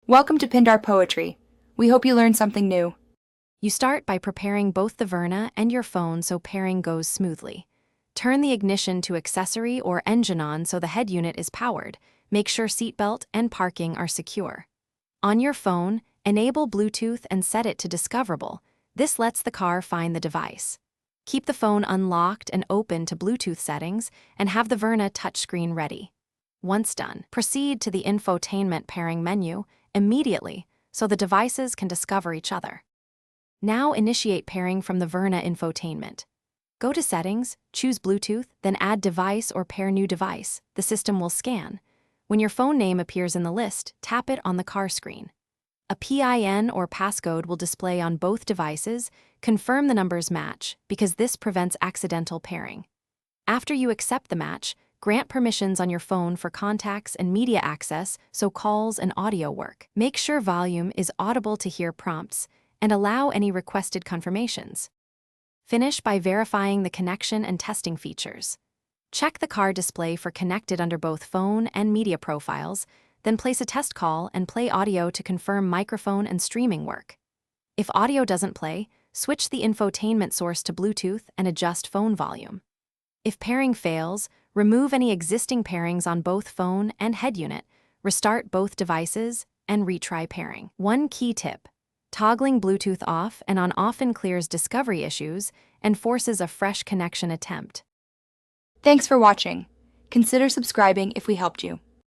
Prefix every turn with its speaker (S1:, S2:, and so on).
S1: Welcome to Pindar Poetry. We hope you learned something new.
S2: You start by preparing both the Verna and your phone so pairing goes smoothly. Turn the ignition to accessory or engine on so the head unit is powered. Make sure seatbelt and parking are secure. On your phone, enable Bluetooth and set it to discoverable. This lets the car find the device. Keep the phone unlocked and open to Bluetooth settings and have the Verna touchscreen ready. Once done, proceed to the infotainment pairing menu immediately so the devices can discover each other. Now initiate pairing from the Verna infotainment. Go to Settings, choose Bluetooth, then add device or pair new device. The system will scan. When your phone name appears in the list, tap it on the car screen. A PIN or passcode will display on both devices. Confirm the numbers match because this prevents accidental pairing. After you accept the match, grant permissions on your phone for contacts and media access so calls and audio work. Make sure volume is audible to hear prompts and allow any requested confirmations. Finish by verifying the connection and testing features. Check the car display for connected under both phone and media profiles, then place a test call and play audio to confirm microphone and streaming work. If audio doesn't play, switch the infotainment source to Bluetooth and adjust phone volume. If pairing fails, remove any existing pairings on both phone and head unit, restart both devices, and retry pairing. One key tip: toggling Bluetooth off and on often clears discovery issues and forces a fresh connection attempt.
S1: Thanks for watching. Consider subscribing if we helped you.